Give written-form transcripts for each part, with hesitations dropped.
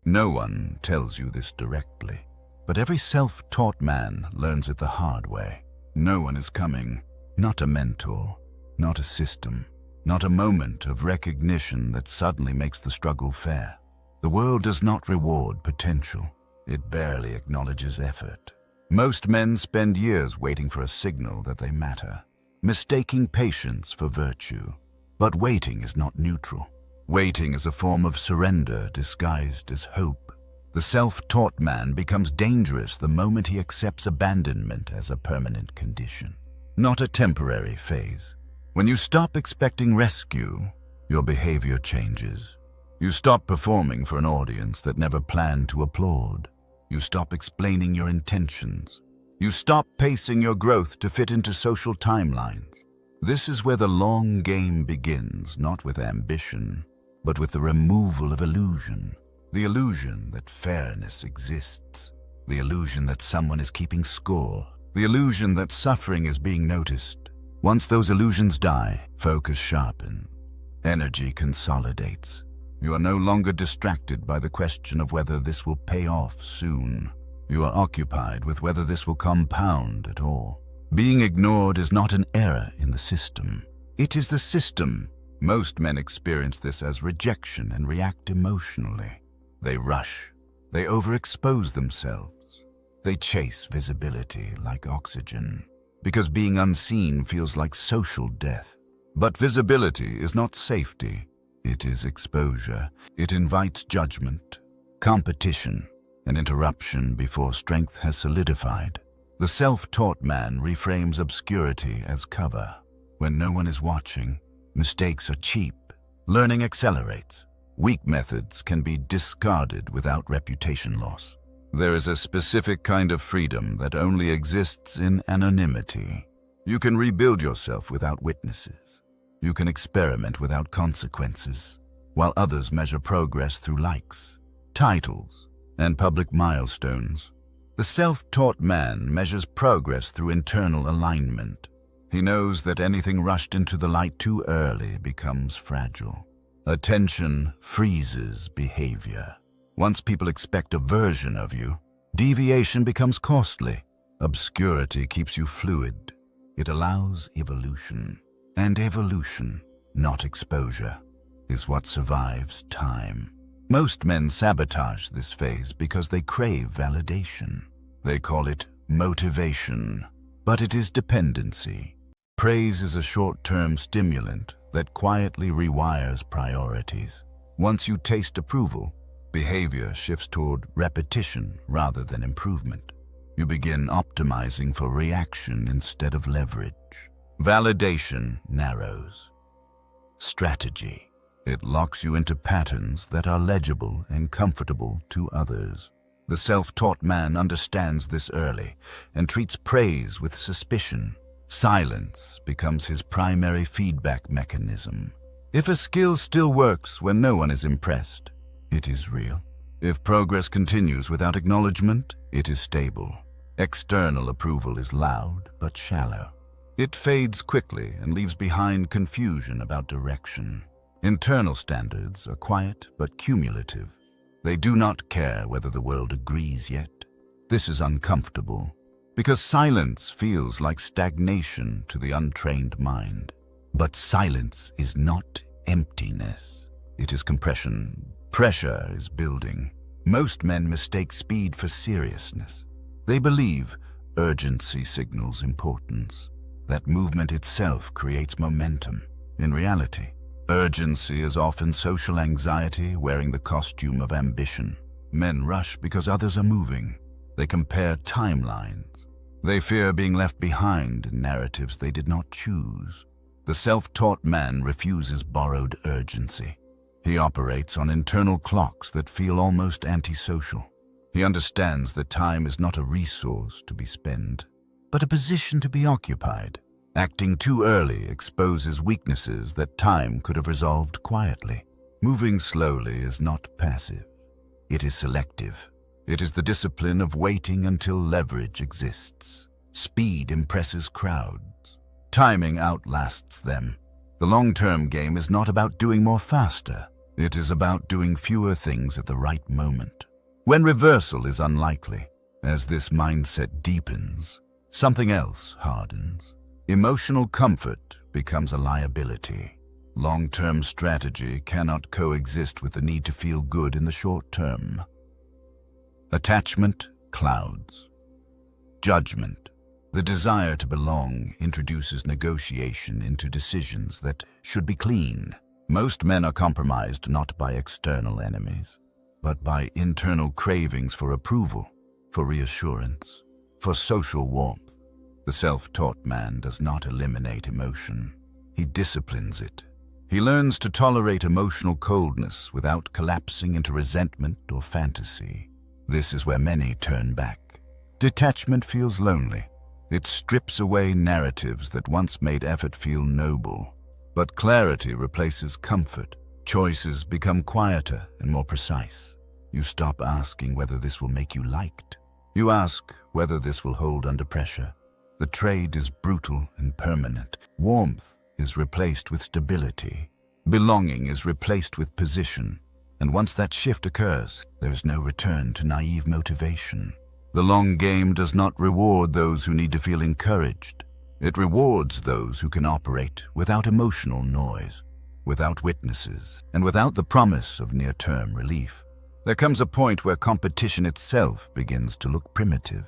No one tells you this directly, but every self-taught man learns it the hard way. No one is coming, not a mentor, not a system, not a moment of recognition that suddenly makes the struggle fair. The world does not reward potential. It barely acknowledges effort. Most men spend years waiting for a signal that they matter, mistaking patience for virtue. But waiting is not neutral. Waiting is a form of surrender disguised as hope. The self-taught man becomes dangerous the moment he accepts abandonment as a permanent condition, not a temporary phase. When you stop expecting rescue, your behavior changes. You stop performing for an audience that never planned to applaud. You stop explaining your intentions. You stop pacing your growth to fit into social timelines. This is where the long game begins, not with ambition, but with the removal of illusion. The illusion that fairness exists. The illusion that someone is keeping score. The illusion that suffering is being noticed. Once those illusions die, focus sharpens. Energy consolidates. You are no longer distracted by the question of whether this will pay off soon. You are occupied with whether this will compound at all. Being ignored is not an error in the system. It is the system. Most men experience this as rejection and react emotionally. They rush. They overexpose themselves. They chase visibility like oxygen, because being unseen feels like social death. But visibility is not safety. It is exposure. It invites judgment, competition, and interruption before strength has solidified. The self-taught man reframes obscurity as cover. When no one is watching, mistakes are cheap. Learning accelerates. Weak methods can be discarded without reputation loss. There is a specific kind of freedom that only exists in anonymity. You can rebuild yourself without witnesses. You can experiment without consequences, while others measure progress through likes, titles, and public milestones. The self-taught man measures progress through internal alignment. He knows that anything rushed into the light too early becomes fragile. Attention freezes behavior. Once people expect a version of you, deviation becomes costly. Obscurity keeps you fluid. It allows evolution. And evolution, not exposure, is what survives time. Most men sabotage this phase because they crave validation. They call it motivation, but it is dependency. Praise is a short-term stimulant that quietly rewires priorities. Once you taste approval, behavior shifts toward repetition rather than improvement. You begin optimizing for reaction instead of leverage. Validation narrows. Strategy. It locks you into patterns that are legible and comfortable to others. The self-taught man understands this early and treats praise with suspicion. Silence becomes his primary feedback mechanism. If a skill still works when no one is impressed, it is real. If progress continues without acknowledgement, it is stable. External approval is loud but shallow. It fades quickly and leaves behind confusion about direction. Internal standards are quiet but cumulative. They do not care whether the world agrees yet. This is uncomfortable, because silence feels like stagnation to the untrained mind. But silence is not emptiness. It is compression. Pressure is building. Most men mistake speed for seriousness. They believe urgency signals importance. That movement itself creates momentum. In reality, urgency is often social anxiety wearing the costume of ambition. Men rush because others are moving. They compare timelines. They fear being left behind in narratives they did not choose. The self-taught man refuses borrowed urgency. He operates on internal clocks that feel almost antisocial. He understands that time is not a resource to be spent, but a position to be occupied. Acting too early exposes weaknesses that time could have resolved quietly. Moving slowly is not passive. It is selective. It is the discipline of waiting until leverage exists. Speed impresses crowds. Timing outlasts them. The long-term game is not about doing more faster. It is about doing fewer things at the right moment, when reversal is unlikely. As this mindset deepens, something else hardens. Emotional comfort becomes a liability. Long-term strategy cannot coexist with the need to feel good in the short term. Attachment clouds. Judgment. The desire to belong introduces negotiation into decisions that should be clean. Most men are compromised not by external enemies, but by internal cravings for approval, for reassurance, for social warmth. The self-taught man does not eliminate emotion. He disciplines it. He learns to tolerate emotional coldness without collapsing into resentment or fantasy. This is where many turn back. Detachment feels lonely. It strips away narratives that once made effort feel noble. But clarity replaces comfort. Choices become quieter and more precise. You stop asking whether this will make you liked. You ask whether this will hold under pressure. The trade is brutal and permanent. Warmth is replaced with stability. Belonging is replaced with position. And once that shift occurs, there is no return to naive motivation. The long game does not reward those who need to feel encouraged. It rewards those who can operate without emotional noise, without witnesses, and without the promise of near-term relief. There comes a point where competition itself begins to look primitive.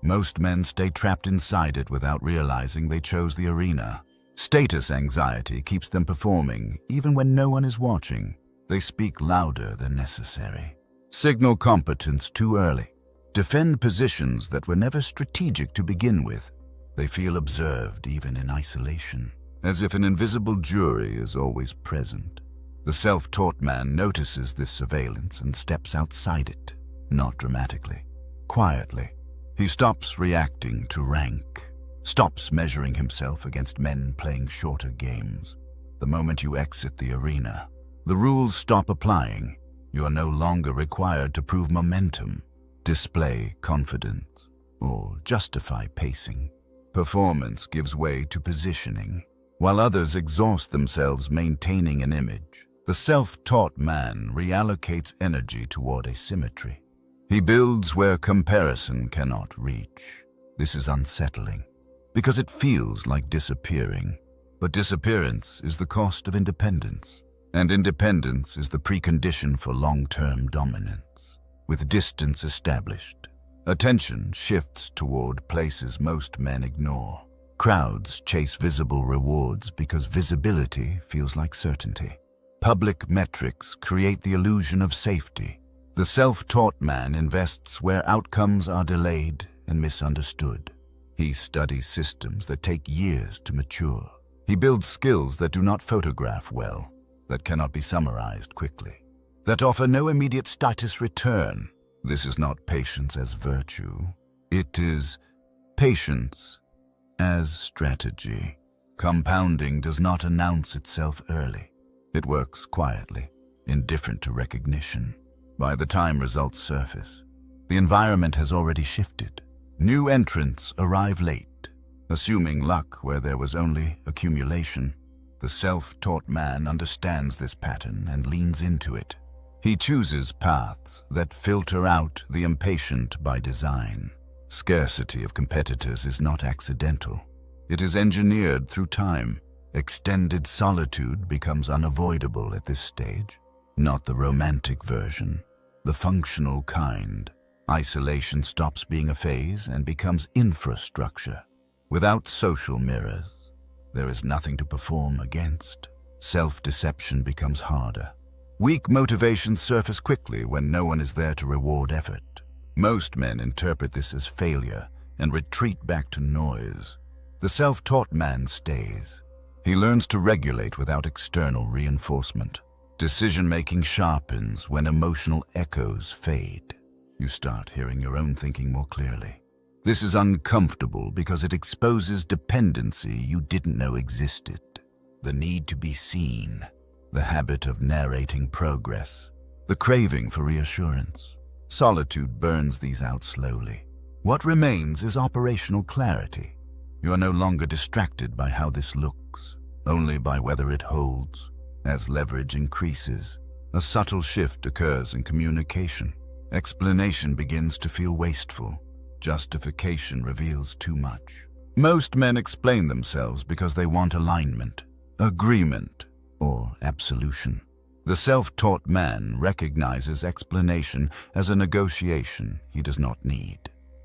Most men stay trapped inside it without realizing they chose the arena. Status anxiety keeps them performing, even when no one is watching. They speak louder than necessary. Signal competence too early. Defend positions that were never strategic to begin with. They feel observed even in isolation, as if an invisible jury is always present. The self-taught man notices this surveillance and steps outside it, not dramatically, quietly. He stops reacting to rank, stops measuring himself against men playing shorter games. The moment you exit the arena, the rules stop applying. You are no longer required to prove momentum, display confidence, or justify pacing. Performance gives way to positioning. While others exhaust themselves maintaining an image, the self-taught man reallocates energy toward asymmetry. He builds where comparison cannot reach. This is unsettling, because it feels like disappearing. But disappearance is the cost of independence, and independence is the precondition for long-term dominance. With distance established, attention shifts toward places most men ignore. Crowds chase visible rewards because visibility feels like certainty. Public metrics create the illusion of safety. The self-taught man invests where outcomes are delayed and misunderstood. He studies systems that take years to mature. He builds skills that do not photograph well, that cannot be summarized quickly, that offer no immediate status return. This is not patience as virtue. It is patience as strategy. Compounding does not announce itself early. It works quietly, indifferent to recognition. By the time results surface, the environment has already shifted. New entrants arrive late, assuming luck where there was only accumulation. The self-taught man understands this pattern and leans into it. He chooses paths that filter out the impatient by design. Scarcity of competitors is not accidental. It is engineered through time. Extended solitude becomes unavoidable at this stage. Not the romantic version, the functional kind. Isolation stops being a phase and becomes infrastructure. Without social mirrors, there is nothing to perform against. Self-deception becomes harder. Weak motivations surface quickly when no one is there to reward effort. Most men interpret this as failure and retreat back to noise. The self-taught man stays. He learns to regulate without external reinforcement. Decision-making sharpens when emotional echoes fade. You start hearing your own thinking more clearly. This is uncomfortable because it exposes dependency you didn't know existed. The need to be seen, the habit of narrating progress, the craving for reassurance. Solitude burns these out slowly. What remains is operational clarity. You are no longer distracted by how this looks, only by whether it holds. As leverage increases, a subtle shift occurs in communication. Explanation begins to feel wasteful. Justification reveals too much. Most men explain themselves because they want alignment, agreement, or absolution. The self-taught man recognizes explanation as a negotiation he does not need.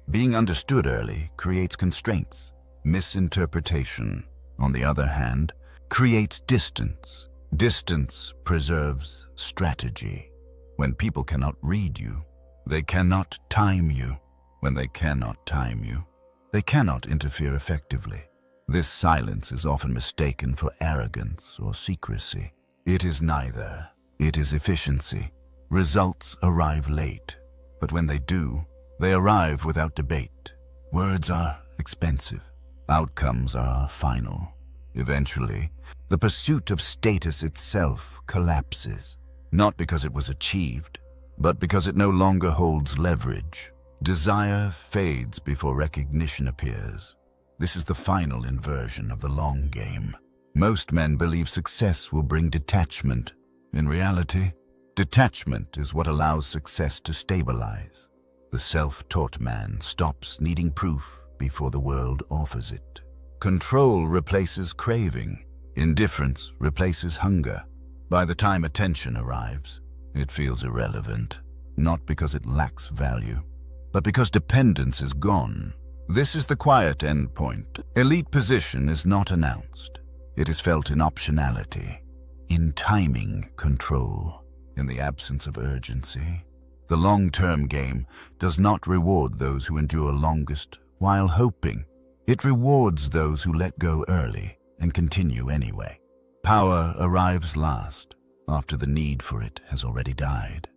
Being understood early creates constraints. Misinterpretation, on the other hand, creates distance. Distance preserves strategy. When people cannot read you, they cannot time you. When they cannot time you, they cannot interfere effectively. This silence is often mistaken for arrogance or secrecy. It is neither. It is efficiency. Results arrive late, but when they do, they arrive without debate. Words are expensive. Outcomes are final. Eventually, the pursuit of status itself collapses, not because it was achieved, but because it no longer holds leverage. Desire fades before recognition appears. This is the final inversion of the long game. Most men believe success will bring detachment. In reality, detachment is what allows success to stabilize. The self-taught man stops needing proof before the world offers it. Control replaces craving. Indifference replaces hunger. By the time attention arrives, it feels irrelevant, not because it lacks value, but because dependence is gone. This is the quiet endpoint. Elite position is not announced. It is felt in optionality, in timing control, in the absence of urgency. The long-term game does not reward those who endure longest while hoping. It rewards those who let go early and continue anyway. Power arrives last, after the need for it has already died.